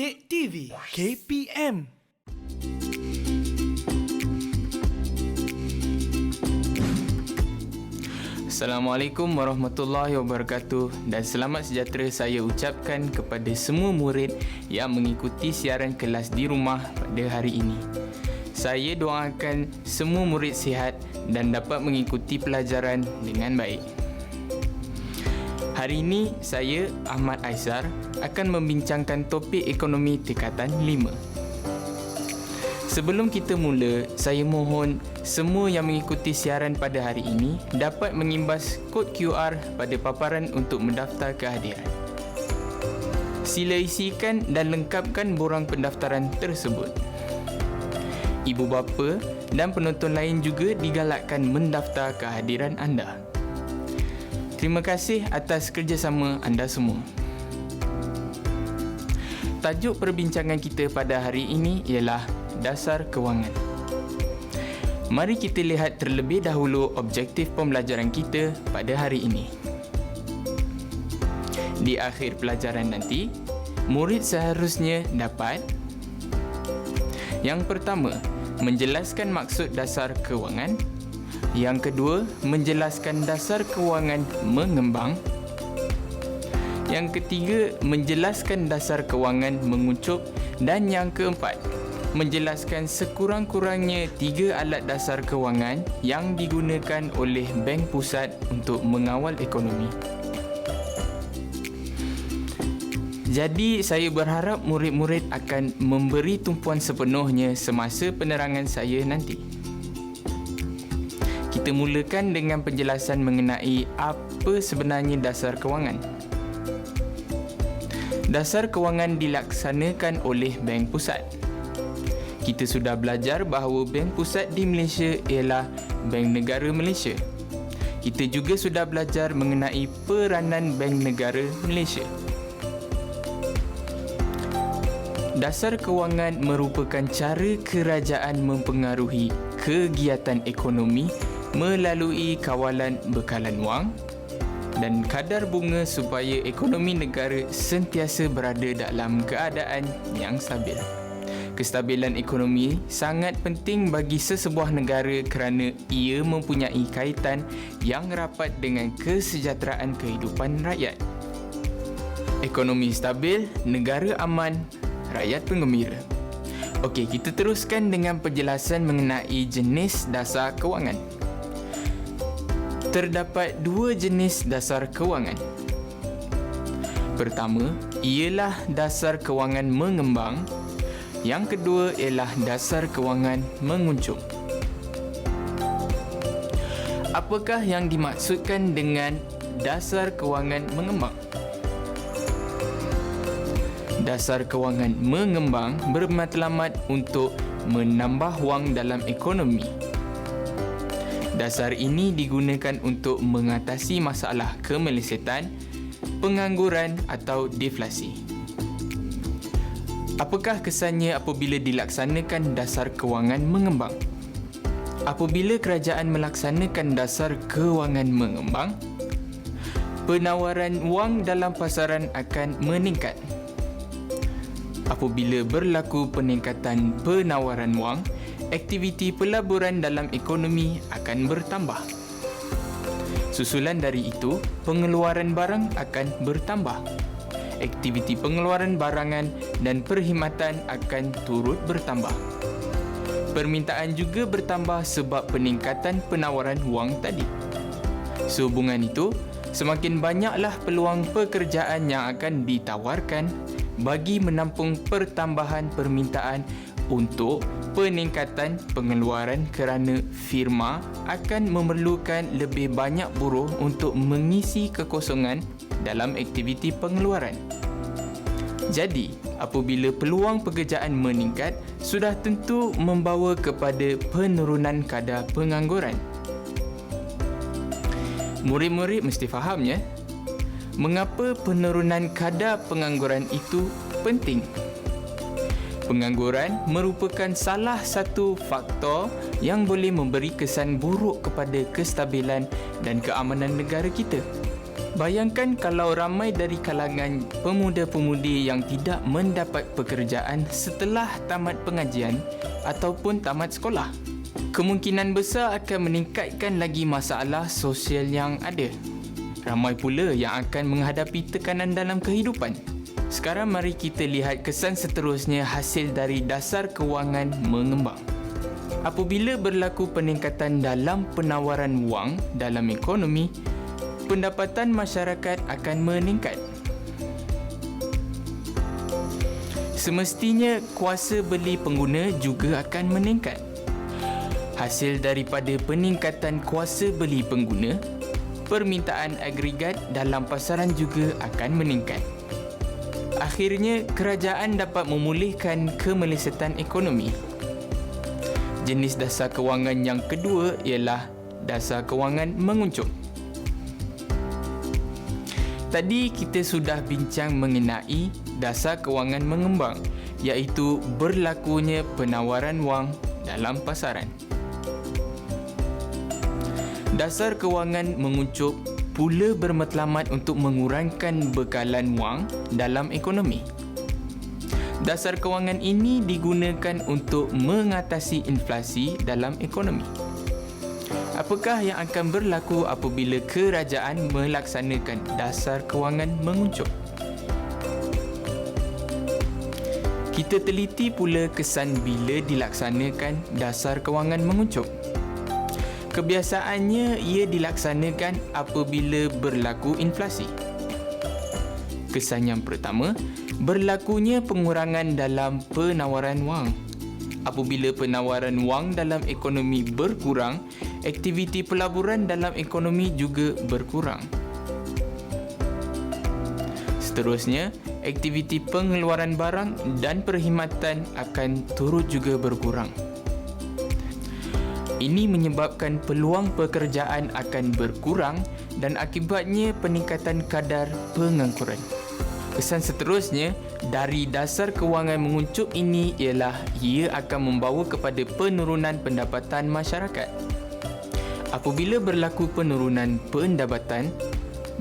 Bangkit TV KPM. Assalamualaikum warahmatullahi wabarakatuh dan selamat sejahtera saya ucapkan kepada semua murid yang mengikuti siaran kelas di rumah pada hari ini. Saya doakan semua murid sihat dan dapat mengikuti pelajaran dengan baik. Hari ini saya, Ahmad Aizar, akan membincangkan topik ekonomi tingkatan 5. Sebelum kita mula, saya mohon semua yang mengikuti siaran pada hari ini dapat mengimbas kod QR pada paparan untuk mendaftar kehadiran. Sila isikan dan lengkapkan borang pendaftaran tersebut. Ibu bapa dan penonton lain juga digalakkan mendaftar kehadiran anda. Terima kasih atas kerjasama anda semua. Tajuk perbincangan kita pada hari ini ialah dasar kewangan. Mari kita lihat terlebih dahulu objektif pembelajaran kita pada hari ini. Di akhir pelajaran nanti, murid seharusnya dapat: yang pertama, menjelaskan maksud dasar kewangan. Yang kedua, menjelaskan dasar kewangan mengembang. Yang ketiga, menjelaskan dasar kewangan menguncup. Dan yang keempat, menjelaskan sekurang-kurangnya 3 alat dasar kewangan yang digunakan oleh Bank Pusat untuk mengawal ekonomi. Jadi, saya berharap murid-murid akan memberi tumpuan sepenuhnya semasa penerangan saya nanti. Kita mulakan dengan penjelasan mengenai apa sebenarnya dasar kewangan. Dasar kewangan dilaksanakan oleh Bank Pusat. Kita sudah belajar bahawa Bank Pusat di Malaysia ialah Bank Negara Malaysia. Kita juga sudah belajar mengenai peranan Bank Negara Malaysia. Dasar kewangan merupakan cara kerajaan mempengaruhi kegiatan ekonomi melalui kawalan bekalan wang dan kadar bunga supaya ekonomi negara sentiasa berada dalam keadaan yang stabil. Kestabilan ekonomi sangat penting bagi sesebuah negara kerana ia mempunyai kaitan yang rapat dengan kesejahteraan kehidupan rakyat. Ekonomi stabil, negara aman, rakyat penggembira. Okey, kita teruskan dengan penjelasan mengenai jenis dasar kewangan. Terdapat 2 jenis dasar kewangan. Pertama, ialah dasar kewangan mengembang. Yang kedua ialah dasar kewangan menguncup. Apakah yang dimaksudkan dengan dasar kewangan mengembang? Dasar kewangan mengembang bermatlamat untuk menambah wang dalam ekonomi. Dasar ini digunakan untuk mengatasi masalah kemelesetan, pengangguran atau deflasi. Apakah kesannya apabila dilaksanakan dasar kewangan mengembang? Apabila kerajaan melaksanakan dasar kewangan mengembang, penawaran wang dalam pasaran akan meningkat. Apabila berlaku peningkatan penawaran wang, aktiviti pelaburan dalam ekonomi akan bertambah. Susulan dari itu, pengeluaran barang akan bertambah. Aktiviti pengeluaran barangan dan perkhidmatan akan turut bertambah. Permintaan juga bertambah sebab peningkatan penawaran wang tadi. Sehubungan itu, semakin banyaklah peluang pekerjaan yang akan ditawarkan bagi menampung pertambahan permintaan untuk peningkatan pengeluaran kerana firma akan memerlukan lebih banyak buruh untuk mengisi kekosongan dalam aktiviti pengeluaran. Jadi, apabila peluang pekerjaan meningkat, sudah tentu membawa kepada penurunan kadar pengangguran. Murid-murid mesti faham ya, mengapa penurunan kadar pengangguran itu penting. Pengangguran merupakan salah satu faktor yang boleh memberi kesan buruk kepada kestabilan dan keamanan negara kita. Bayangkan kalau ramai dari kalangan pemuda-pemudi yang tidak mendapat pekerjaan setelah tamat pengajian ataupun tamat sekolah. Kemungkinan besar akan meningkatkan lagi masalah sosial yang ada. Ramai pula yang akan menghadapi tekanan dalam kehidupan. Sekarang mari kita lihat kesan seterusnya hasil dari dasar kewangan mengembang. Apabila berlaku peningkatan dalam penawaran wang dalam ekonomi, pendapatan masyarakat akan meningkat. Semestinya kuasa beli pengguna juga akan meningkat. Hasil daripada peningkatan kuasa beli pengguna, permintaan agregat dalam pasaran juga akan meningkat. Akhirnya, kerajaan dapat memulihkan kemelesetan ekonomi. Jenis dasar kewangan yang kedua ialah dasar kewangan menguncup. Tadi kita sudah bincang mengenai dasar kewangan mengembang, iaitu berlakunya penawaran wang dalam pasaran. Dasar kewangan menguncup pula bermatlamat untuk mengurangkan bekalan wang dalam ekonomi. Dasar kewangan ini digunakan untuk mengatasi inflasi dalam ekonomi. Apakah yang akan berlaku apabila kerajaan melaksanakan dasar kewangan menguncup? Kita teliti pula kesan bila dilaksanakan dasar kewangan menguncup. Kebiasaannya ia dilaksanakan apabila berlaku inflasi. Kesan yang pertama, berlakunya pengurangan dalam penawaran wang. Apabila penawaran wang dalam ekonomi berkurang, aktiviti pelaburan dalam ekonomi juga berkurang. Seterusnya, aktiviti pengeluaran barang dan perkhidmatan akan turut juga berkurang. Ini menyebabkan peluang pekerjaan akan berkurang dan akibatnya peningkatan kadar pengangguran. Kesan seterusnya dari dasar kewangan menguncup ini ialah ia akan membawa kepada penurunan pendapatan masyarakat. Apabila berlaku penurunan pendapatan,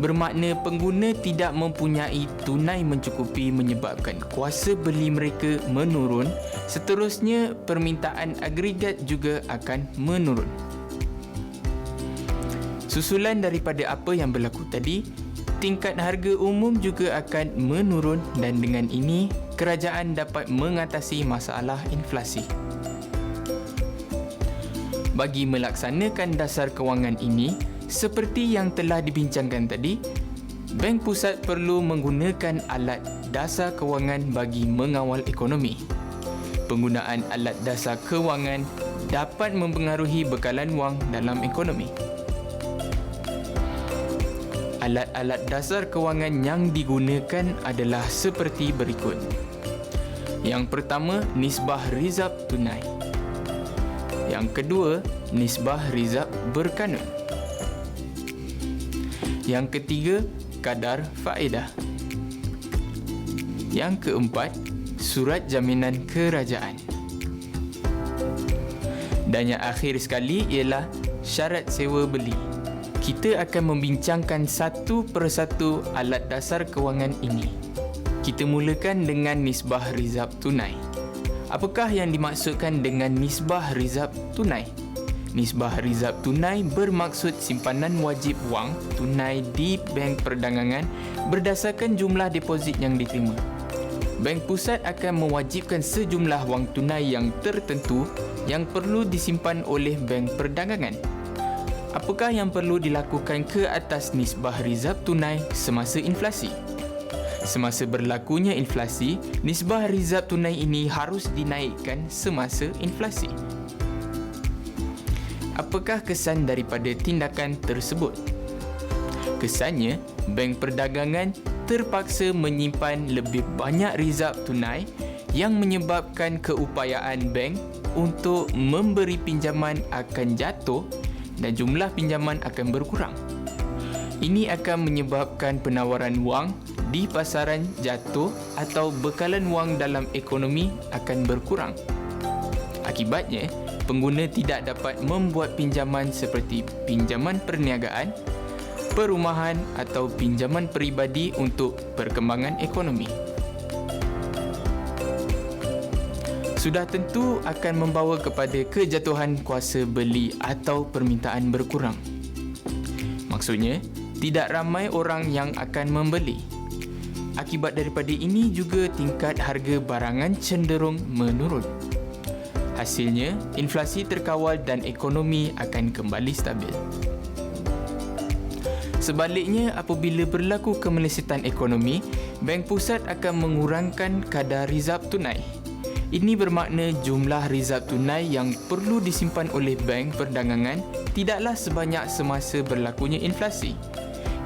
bermakna pengguna tidak mempunyai tunai mencukupi menyebabkan kuasa beli mereka menurun. Seterusnya, permintaan agregat juga akan menurun. Susulan daripada apa yang berlaku tadi, tingkat harga umum juga akan menurun dan dengan ini, kerajaan dapat mengatasi masalah inflasi. Bagi melaksanakan dasar kewangan ini, seperti yang telah dibincangkan tadi, Bank Pusat perlu menggunakan alat dasar kewangan bagi mengawal ekonomi. Penggunaan alat dasar kewangan dapat mempengaruhi bekalan wang dalam ekonomi. Alat-alat dasar kewangan yang digunakan adalah seperti berikut. Yang pertama, nisbah rizab tunai. Yang kedua, nisbah rizab berkanun. Yang ketiga, kadar faedah. Yang keempat, surat jaminan kerajaan. Dan yang akhir sekali ialah syarat sewa beli. Kita akan membincangkan satu persatu alat dasar kewangan ini. Kita mulakan dengan nisbah rizab tunai. Apakah yang dimaksudkan dengan nisbah rizab tunai? Nisbah rizab tunai bermaksud simpanan wajib wang tunai di bank perdagangan berdasarkan jumlah deposit yang diterima. Bank Pusat akan mewajibkan sejumlah wang tunai yang tertentu yang perlu disimpan oleh bank perdagangan. Apakah yang perlu dilakukan ke atas nisbah rizab tunai semasa inflasi? Semasa berlakunya inflasi, nisbah rizab tunai ini harus dinaikkan semasa inflasi. Apakah kesan daripada tindakan tersebut? Kesannya, bank perdagangan terpaksa menyimpan lebih banyak rizab tunai yang menyebabkan keupayaan bank untuk memberi pinjaman akan jatuh dan jumlah pinjaman akan berkurang. Ini akan menyebabkan penawaran wang di pasaran jatuh atau bekalan wang dalam ekonomi akan berkurang. Akibatnya, pengguna tidak dapat membuat pinjaman seperti pinjaman perniagaan, perumahan atau pinjaman peribadi untuk perkembangan ekonomi. Sudah tentu akan membawa kepada kejatuhan kuasa beli atau permintaan berkurang. Maksudnya, tidak ramai orang yang akan membeli. Akibat daripada ini juga tingkat harga barangan cenderung menurun. Hasilnya, inflasi terkawal dan ekonomi akan kembali stabil. Sebaliknya, apabila berlaku kemelesetan ekonomi, Bank Pusat akan mengurangkan kadar rizab tunai. Ini bermakna jumlah rizab tunai yang perlu disimpan oleh bank perdagangan tidaklah sebanyak semasa berlakunya inflasi.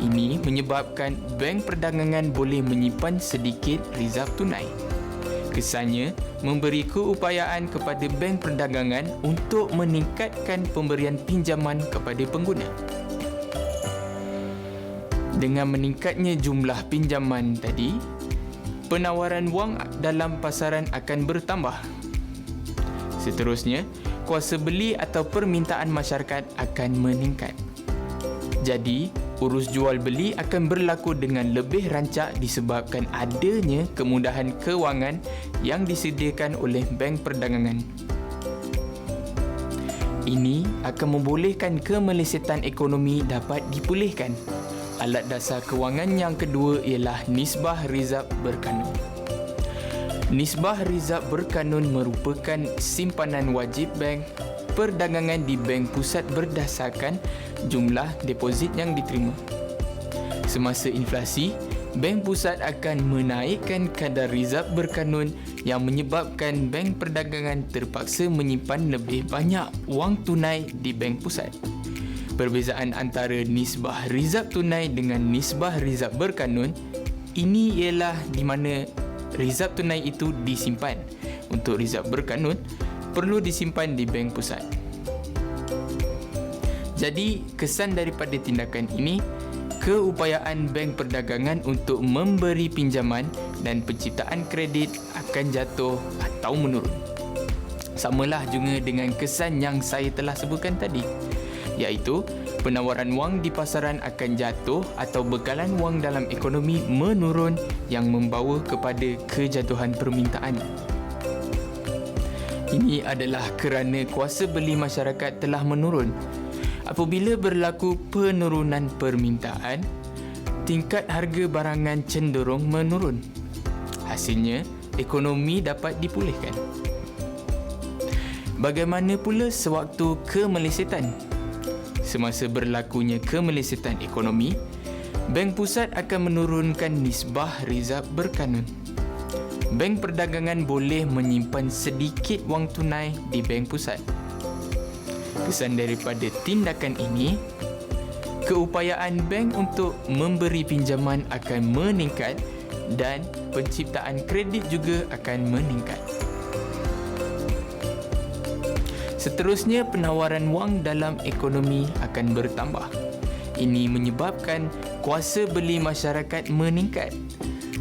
Ini menyebabkan bank perdagangan boleh menyimpan sedikit rizab tunai. Kesannya, memberi keupayaan kepada bank perdagangan untuk meningkatkan pemberian pinjaman kepada pengguna. Dengan meningkatnya jumlah pinjaman tadi, penawaran wang dalam pasaran akan bertambah. Seterusnya, kuasa beli atau permintaan masyarakat akan meningkat. Jadi, urus jual beli akan berlaku dengan lebih rancak disebabkan adanya kemudahan kewangan yang disediakan oleh bank perdagangan. Ini akan membolehkan kemelesetan ekonomi dapat dipulihkan. Alat dasar kewangan yang kedua ialah nisbah rizab berkanun. Nisbah rizab berkanun merupakan simpanan wajib bank perdagangan di Bank Pusat berdasarkan jumlah deposit yang diterima. Semasa inflasi, Bank Pusat akan menaikkan kadar rizab berkanun yang menyebabkan bank perdagangan terpaksa menyimpan lebih banyak wang tunai di Bank Pusat. Perbezaan antara nisbah rizab tunai dengan nisbah rizab berkanun ini ialah di mana rizab tunai itu disimpan. Untuk rizab berkanun perlu disimpan di Bank Pusat. Jadi, kesan daripada tindakan ini, keupayaan bank perdagangan untuk memberi pinjaman dan penciptaan kredit akan jatuh atau menurun. Samalah juga dengan kesan yang saya telah sebutkan tadi, iaitu penawaran wang di pasaran akan jatuh atau bekalan wang dalam ekonomi menurun yang membawa kepada kejatuhan permintaan. Ini adalah kerana kuasa beli masyarakat telah menurun. Apabila berlaku penurunan permintaan, tingkat harga barangan cenderung menurun. Hasilnya, ekonomi dapat dipulihkan. Bagaimana pula sewaktu kemelesetan? Semasa berlakunya kemelesetan ekonomi, Bank Pusat akan menurunkan nisbah rizab berkanun. Bank perdagangan boleh menyimpan sedikit wang tunai di Bank Pusat. Kesan daripada tindakan ini, keupayaan bank untuk memberi pinjaman akan meningkat dan penciptaan kredit juga akan meningkat. Seterusnya, penawaran wang dalam ekonomi akan bertambah. Ini menyebabkan kuasa beli masyarakat meningkat.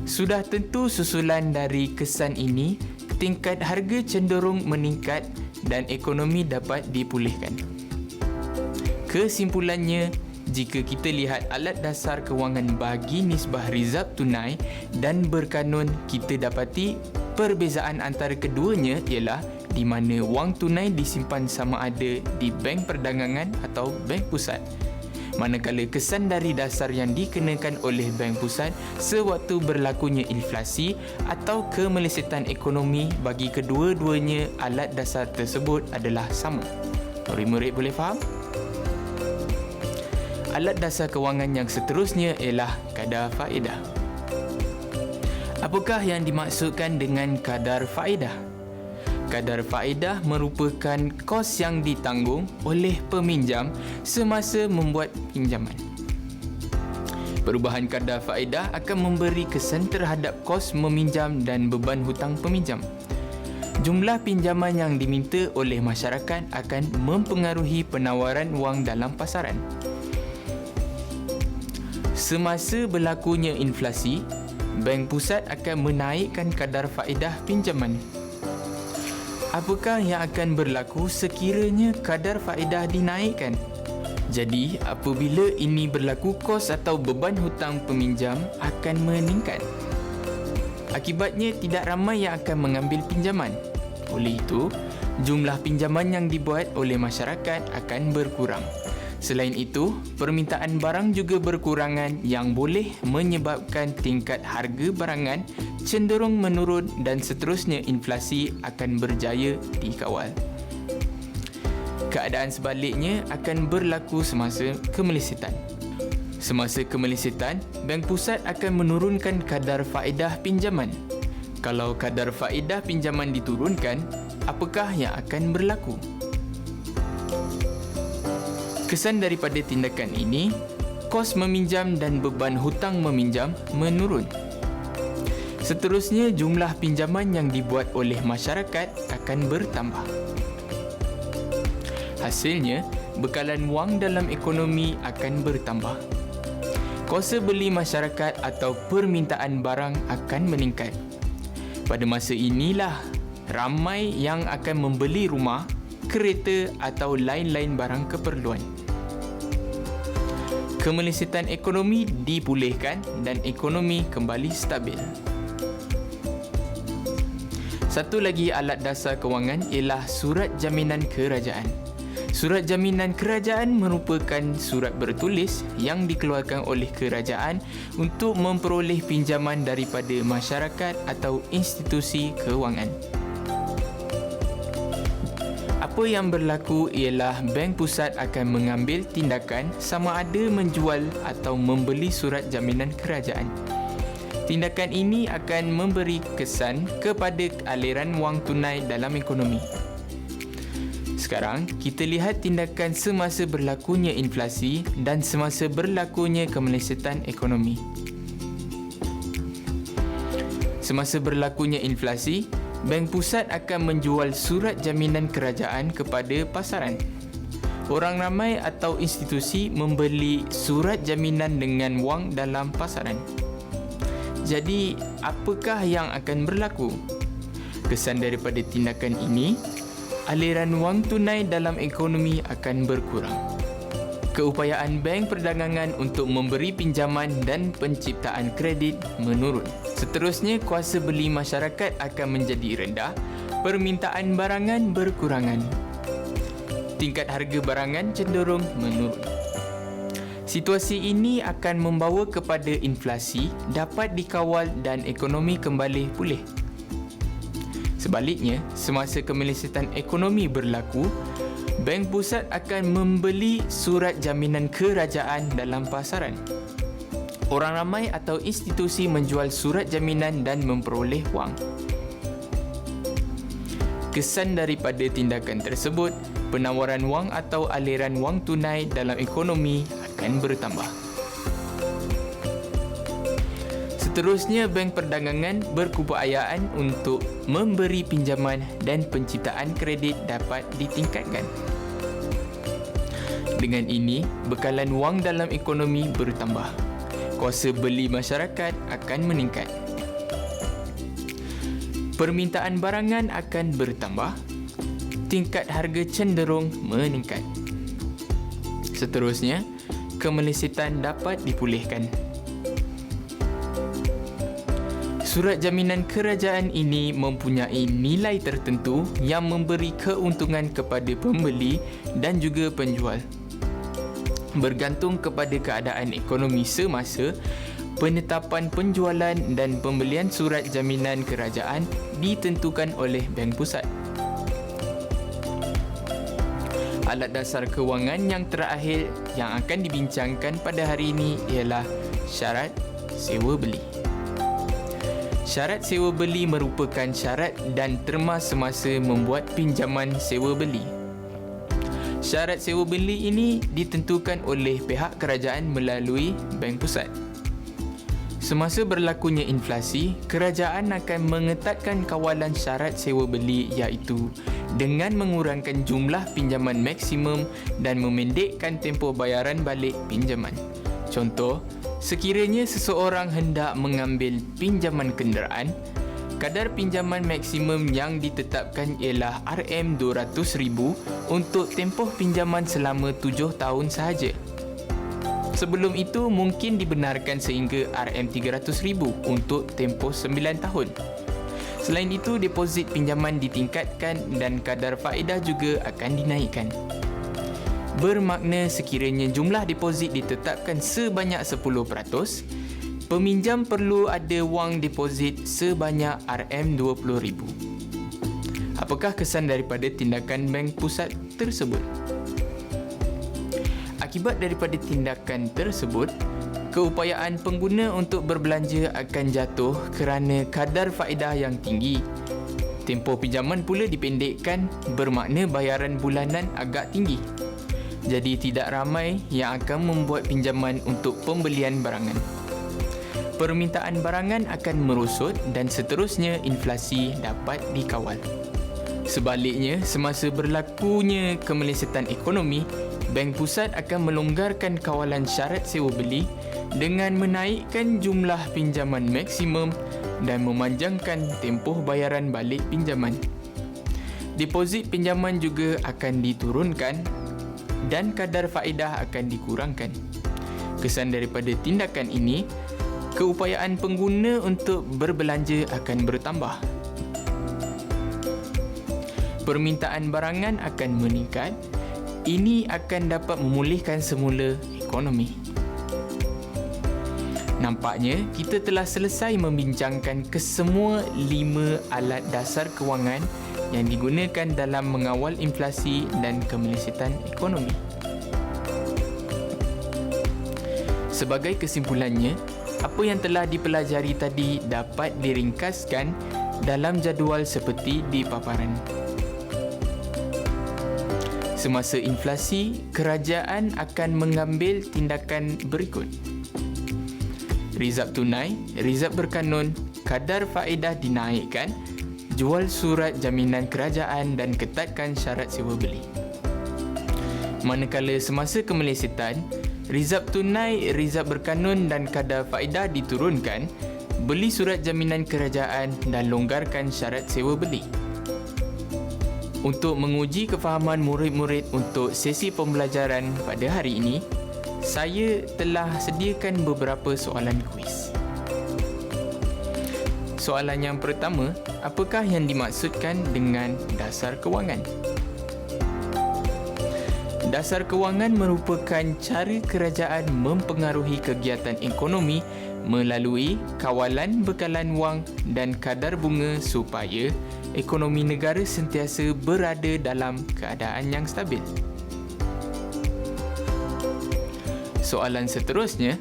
Sudah tentu susulan dari kesan ini, tingkat harga cenderung meningkat dan ekonomi dapat dipulihkan. Kesimpulannya, jika kita lihat alat dasar kewangan bagi nisbah rizab tunai dan berkanun, kita dapati perbezaan antara keduanya ialah di mana wang tunai disimpan sama ada di bank perdagangan atau Bank Pusat. Manakala kesan dari dasar yang dikenakan oleh Bank Pusat sewaktu berlakunya inflasi atau kemelesetan ekonomi, bagi kedua-duanya alat dasar tersebut adalah sama. Murid-murid boleh faham? Alat dasar kewangan yang seterusnya ialah kadar faedah. Apakah yang dimaksudkan dengan kadar faedah? Kadar faedah merupakan kos yang ditanggung oleh peminjam semasa membuat pinjaman. Perubahan kadar faedah akan memberi kesan terhadap kos meminjam dan beban hutang peminjam. Jumlah pinjaman yang diminta oleh masyarakat akan mempengaruhi penawaran wang dalam pasaran. Semasa berlakunya inflasi, Bank Pusat akan menaikkan kadar faedah pinjaman. Apakah yang akan berlaku sekiranya kadar faedah dinaikkan? Jadi, apabila ini berlaku, kos atau beban hutang peminjam akan meningkat. Akibatnya, tidak ramai yang akan mengambil pinjaman. Oleh itu, jumlah pinjaman yang dibuat oleh masyarakat akan berkurang. Selain itu, permintaan barang juga berkurangan yang boleh menyebabkan tingkat harga barangan cenderung menurun dan seterusnya inflasi akan berjaya dikawal. Keadaan sebaliknya akan berlaku semasa kemelesetan. Semasa kemelesetan, Bank Pusat akan menurunkan kadar faedah pinjaman. Kalau kadar faedah pinjaman diturunkan, apakah yang akan berlaku? Kesan daripada tindakan ini, kos meminjam dan beban hutang meminjam menurun. Seterusnya, jumlah pinjaman yang dibuat oleh masyarakat akan bertambah. Hasilnya, bekalan wang dalam ekonomi akan bertambah. Kuasa beli masyarakat atau permintaan barang akan meningkat. Pada masa inilah, ramai yang akan membeli rumah, kereta atau lain-lain barang keperluan. Kemelesetan ekonomi dipulihkan dan ekonomi kembali stabil. Satu lagi alat dasar kewangan ialah surat jaminan kerajaan. Surat jaminan kerajaan merupakan surat bertulis yang dikeluarkan oleh kerajaan untuk memperoleh pinjaman daripada masyarakat atau institusi kewangan. Apa yang berlaku ialah Bank Pusat akan mengambil tindakan sama ada menjual atau membeli surat jaminan kerajaan. Tindakan ini akan memberi kesan kepada aliran wang tunai dalam ekonomi. Sekarang, kita lihat tindakan semasa berlakunya inflasi dan semasa berlakunya kemelesetan ekonomi. Semasa berlakunya inflasi, Bank Pusat akan menjual surat jaminan kerajaan kepada pasaran. Orang ramai atau institusi membeli surat jaminan dengan wang dalam pasaran. Jadi, apakah yang akan berlaku? Kesan daripada tindakan ini, aliran wang tunai dalam ekonomi akan berkurang. Keupayaan bank perdagangan untuk memberi pinjaman dan penciptaan kredit menurun. Seterusnya, kuasa beli masyarakat akan menjadi rendah, permintaan barangan berkurangan. Tingkat harga barangan cenderung menurun. Situasi ini akan membawa kepada inflasi dapat dikawal dan ekonomi kembali pulih. Sebaliknya, semasa kemelesetan ekonomi berlaku, Bank Pusat akan membeli surat jaminan kerajaan dalam pasaran. Orang ramai atau institusi menjual surat jaminan dan memperoleh wang. Kesan daripada tindakan tersebut, penawaran wang atau aliran wang tunai dalam ekonomi akan bertambah. Seterusnya, bank perdagangan berkeupayaan untuk memberi pinjaman dan penciptaan kredit dapat ditingkatkan. Dengan ini, bekalan wang dalam ekonomi bertambah. Kuasa beli masyarakat akan meningkat. Permintaan barangan akan bertambah. Tingkat harga cenderung meningkat. Seterusnya, kemelesetan dapat dipulihkan. Surat jaminan kerajaan ini mempunyai nilai tertentu yang memberi keuntungan kepada pembeli dan juga penjual. Bergantung kepada keadaan ekonomi semasa, penetapan penjualan dan pembelian surat jaminan kerajaan ditentukan oleh Bank Pusat. Alat dasar kewangan yang terakhir yang akan dibincangkan pada hari ini ialah syarat sewa beli. Syarat sewa beli merupakan syarat dan terma semasa membuat pinjaman sewa beli. Syarat sewa beli ini ditentukan oleh pihak kerajaan melalui Bank Pusat. Semasa berlakunya inflasi, kerajaan akan mengetatkan kawalan syarat sewa beli iaitu dengan mengurangkan jumlah pinjaman maksimum dan memendekkan tempoh bayaran balik pinjaman. Contoh, sekiranya seseorang hendak mengambil pinjaman kenderaan, Kadar pinjaman maksimum yang ditetapkan ialah RM200,000 untuk tempoh pinjaman selama 7 tahun sahaja. Sebelum itu mungkin dibenarkan sehingga RM300,000 untuk tempoh 9 tahun. Selain itu, deposit pinjaman ditingkatkan dan kadar faedah juga akan dinaikkan. Bermakna sekiranya jumlah deposit ditetapkan sebanyak 10%, peminjam perlu ada wang deposit sebanyak RM20,000. Apakah kesan daripada tindakan bank pusat tersebut? Akibat daripada tindakan tersebut, keupayaan pengguna untuk berbelanja akan jatuh kerana kadar faedah yang tinggi. Tempoh pinjaman pula dipendekkan, bermakna bayaran bulanan agak tinggi. Jadi tidak ramai yang akan membuat pinjaman untuk pembelian barangan. Permintaan barangan akan merosot dan seterusnya inflasi dapat dikawal. Sebaliknya, semasa berlakunya kemelesetan ekonomi, Bank Pusat akan melonggarkan kawalan syarat sewa beli dengan menaikkan jumlah pinjaman maksimum dan memanjangkan tempoh bayaran balik pinjaman. Deposit pinjaman juga akan diturunkan dan kadar faedah akan dikurangkan. Kesan daripada tindakan ini, keupayaan pengguna untuk berbelanja akan bertambah. Permintaan barangan akan meningkat. Ini akan dapat memulihkan semula ekonomi. Nampaknya kita telah selesai membincangkan kesemua 5 alat dasar kewangan yang digunakan dalam mengawal inflasi dan kemelesetan ekonomi. Sebagai kesimpulannya, apa yang telah dipelajari tadi dapat diringkaskan dalam jadual seperti di paparan. Semasa inflasi, kerajaan akan mengambil tindakan berikut. Rizab tunai, rizab berkanun, kadar faedah dinaikkan, jual surat jaminan kerajaan dan ketatkan syarat sewa beli. Manakala semasa kemelesetan, rizab tunai, rizab berkanun dan kadar faedah diturunkan, beli surat jaminan kerajaan dan longgarkan syarat sewa beli. Untuk menguji kefahaman murid-murid untuk sesi pembelajaran pada hari ini, saya telah sediakan beberapa soalan kuis. Soalan yang pertama, apakah yang dimaksudkan dengan dasar kewangan? Dasar kewangan merupakan cara kerajaan mempengaruhi kegiatan ekonomi melalui kawalan bekalan wang dan kadar bunga supaya ekonomi negara sentiasa berada dalam keadaan yang stabil. Soalan seterusnya,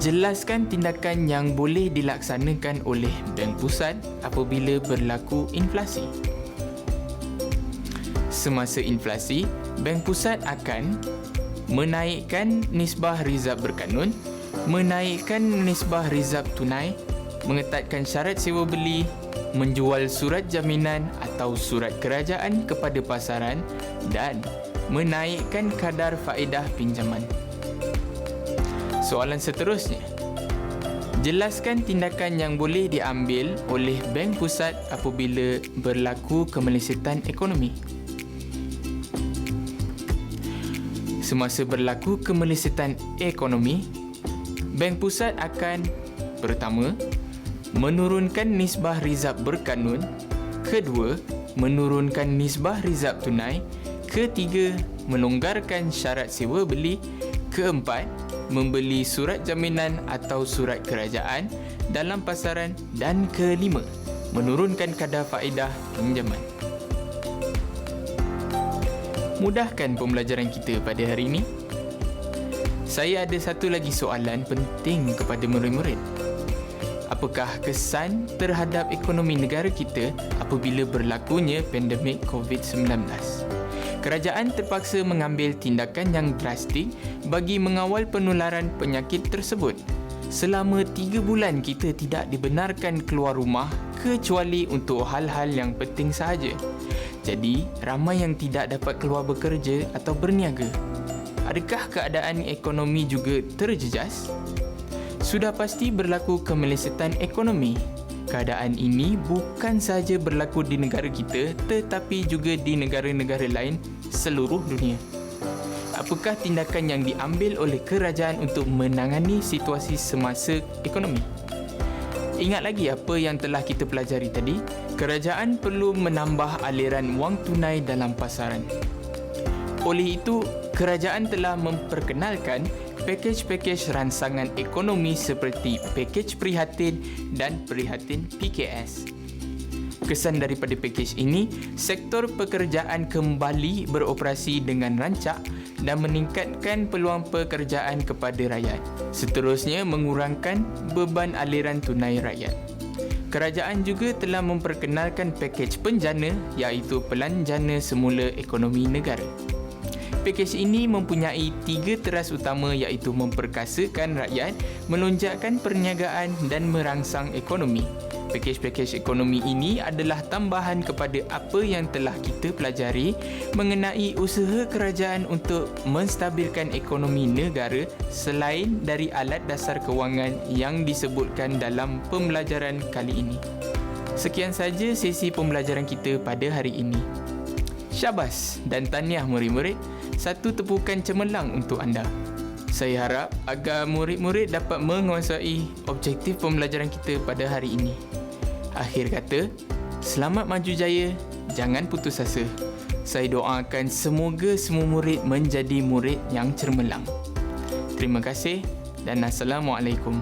jelaskan tindakan yang boleh dilaksanakan oleh Bank Pusat apabila berlaku inflasi. Semasa inflasi, Bank Pusat akan menaikkan nisbah rizab berkanun, menaikkan nisbah rizab tunai, mengetatkan syarat sewa beli, menjual surat jaminan atau surat kerajaan kepada pasaran dan menaikkan kadar faedah pinjaman. Soalan seterusnya, jelaskan tindakan yang boleh diambil oleh Bank Pusat apabila berlaku kemelesetan ekonomi. Semasa berlaku kemelesetan ekonomi, Bank Pusat akan pertama, menurunkan nisbah rizab berkanun, kedua, menurunkan nisbah rizab tunai, ketiga, melonggarkan syarat sewa beli, keempat, membeli surat jaminan atau surat kerajaan dalam pasaran dan kelima, menurunkan kadar faedah pinjaman. Mudahkan pembelajaran kita pada hari ini. Saya ada satu lagi soalan penting kepada murid-murid. Apakah kesan terhadap ekonomi negara kita apabila berlakunya pandemik COVID-19? Kerajaan terpaksa mengambil tindakan yang drastik bagi mengawal penularan penyakit tersebut. Selama 3 bulan kita tidak dibenarkan keluar rumah kecuali untuk hal-hal yang penting sahaja. Jadi, ramai yang tidak dapat keluar bekerja atau berniaga. Adakah keadaan ekonomi juga terjejas? Sudah pasti berlaku kemelesetan ekonomi. Keadaan ini bukan sahaja berlaku di negara kita tetapi juga di negara-negara lain seluruh dunia. Apakah tindakan yang diambil oleh kerajaan untuk menangani situasi semasa ekonomi? Ingat lagi apa yang telah kita pelajari tadi, kerajaan perlu menambah aliran wang tunai dalam pasaran. Oleh itu, kerajaan telah memperkenalkan pakej-pakej ransangan ekonomi seperti pakej prihatin dan prihatin PKS. Kesan daripada pakej ini, sektor pekerjaan kembali beroperasi dengan rancak dan meningkatkan peluang pekerjaan kepada rakyat. Seterusnya, mengurangkan beban aliran tunai rakyat. Kerajaan juga telah memperkenalkan pakej penjana iaitu Pelan Jana Semula Ekonomi Negara. Pakej ini mempunyai 3 teras utama iaitu memperkasakan rakyat, melonjakkan perniagaan dan merangsang ekonomi. Pakej-pakej ekonomi ini adalah tambahan kepada apa yang telah kita pelajari mengenai usaha kerajaan untuk menstabilkan ekonomi negara selain dari alat dasar kewangan yang disebutkan dalam pembelajaran kali ini. Sekian saja sesi pembelajaran kita pada hari ini. Syabas dan tahniah murid-murid. Satu tepukan cemerlang untuk anda. Saya harap agar murid-murid dapat menguasai objektif pembelajaran kita pada hari ini. Akhir kata, selamat maju jaya, jangan putus asa. Saya doakan semoga semua murid menjadi murid yang cemerlang. Terima kasih dan Assalamualaikum.